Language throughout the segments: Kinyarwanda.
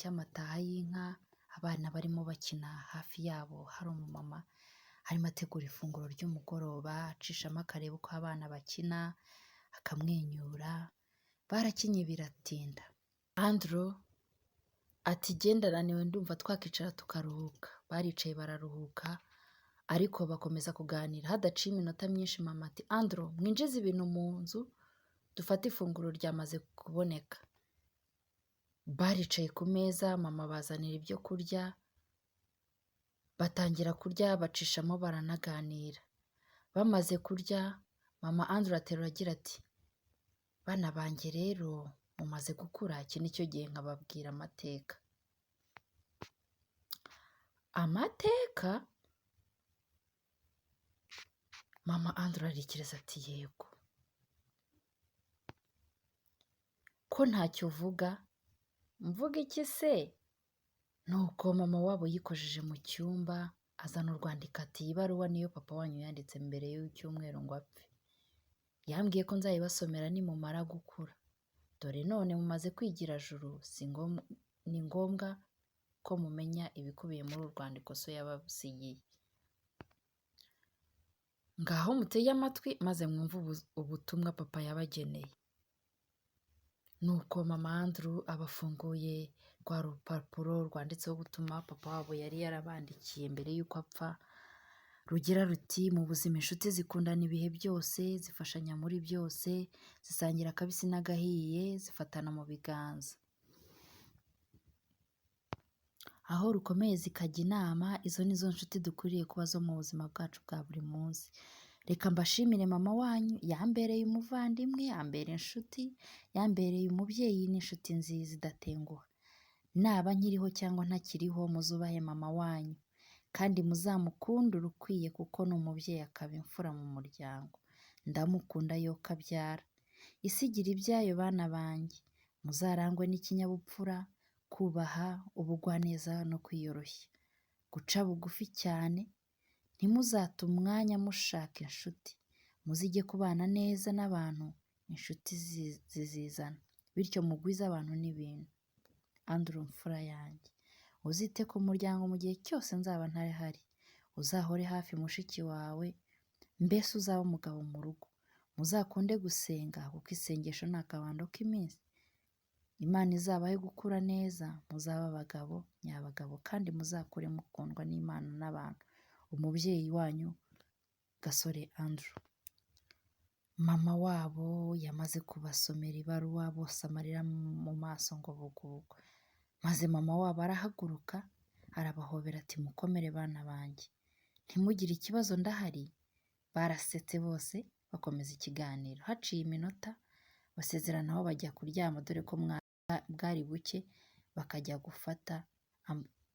cy'amataha y'inka, abana barimo bakina, hafi yabo hari umumama arimo ategura ifunguro ry'umugoroba, acishamo akareba uko abana bakina, akamwenyura, barakinye biratinda. Andrew ati genda naniwe ndumva twakicara tukaruhuka. Baricaye bararuhuka, ariko bakomeza kuganira. Hadaciye iminota myinshi mama ati Andrew mwinjize ibintu mu nzu, dufate ifunguro ryamaze kuboneka. Baricaye ku meza, mama bazanira ibyo kurya, batangira kurya, bacishamo baranaganira. Bamaze kurya, mama Andrew aterura agira ati bana banjye rero mumaze gukura, iki nicyo gihe nkababwira amateka. Amateka? Mama Andrew arikiriza ati yego. Ko ntacyo uvuga? Mvuga iki se? Nuko mama wabo yikojeje mu cyumba, azana urwandiko ati iyi baruwa niyo papa wanyu yanditse mbere y'icyumweru ngo apfe. Yambwiye ko nzayibasomera nimumara gukura. Dore none mumaze kwigira juru, ni ngombwa ko mumenya ibikubiye muri uru rwandiko so yabasigiye. Ngaho mutege amatwi maze mwumve ubutumwa papa yabageneye. Nuko mama Andrew abafunguye rwa rupapuro rwanditseho ubutumwa papa wabo yari yarabandikiye mbere y'uko apfa, rugira ruti mu buzima inshuti zikundana ibihe byose, zifashanya muri byose, zisangira akabisi n'agahiye, zifatana mu biganza. Aho rukomeye zikajya inama, izo nizo nshuti dukwiriye kuba zo mu buzima bwacu bwa buri munsi. Reka mbashimire mama wanyu, yambereye umuvandimwe, yambereye inshuti, yambereye umubyeyi n'inshuti nziza idatenguha. Naba nkiriho cyangwa ntakiriho muzubahe mama wanyu, kandi muzamukunde urukwiye kuko ni umubyeyi akaba imfura mu muryango. Ndamukunda yo kabyara. Isi igira ibyayo bana banjye, muzarangwe n'ikinyabupfura, kubaha, ubugwaneza no kwiyoroshya. Guca bugufi cyane, ntimuzate umwanya mushaka inshuti. Muzige kubana neza n'abantu, inshuti zizizana. Bityo mugwize abantu n'ibintu. Andrew mfura yanjye. Uzite ku muryango mu gihe cyose nzaba ntahari. Uzahore hafi mushiki wawe, mbese uzaba umugabo mu rugo. Muzakunde gusenga kuko isengesho ni akabando k'iminsi. Imana izabahe gukura neza, muzabe abagabo nyabagabo kandi muzakure mukundwa n'Imana n'abantu. Umubyeyi wanyu Gasore Andrew. Mama wabo yamaze kubasomera ibaruwa, bose amarira mu maso ngo bugugu. Maze mama wabo arahaguruka, arabahobera ati mukomere bana banjye, ntimugire ikibazo ndahari. Barasetse bose bakomeza ikiganiro. Haciye iminota basezeranaho bajya kuryama, dore ko bwari buke, bakajya gufata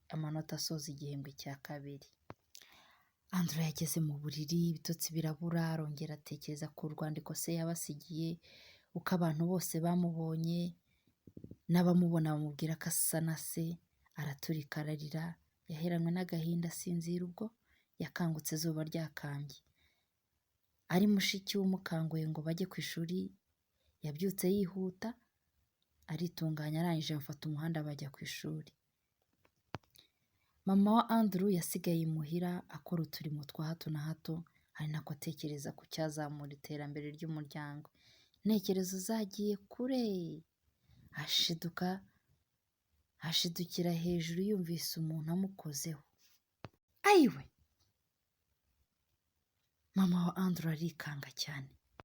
amanota asoza igihembwe cya kabiri. Andrew yageze mu buriri, ibitotsi birabura, arongera atekereza ku rwandiko se yabasigiye, uko abantu bose bamubonye, n'abamubona bamubwira ko asa na se. Araturika ararira, yaheranywe n'agahinda, asinzira ubwo yakangutse izuba ryakambye. Ari mushiki w'umukanguye ngo bajye ku ishuri, yabyutse yihuta, aritunganya, arangije bafata umuhanda bajya ku ishuri. Mama wa Andrew yasigaye imuhira akora uturimo twa hato na hato, ari nako atekereza ku cyazamura iterambere ry'umuryango. Intekerezo zagiye kure. Ashidukira hejuru yumvise umuntu amukozeho. Ayiwe! Mama wa Andrew arikanga cyane.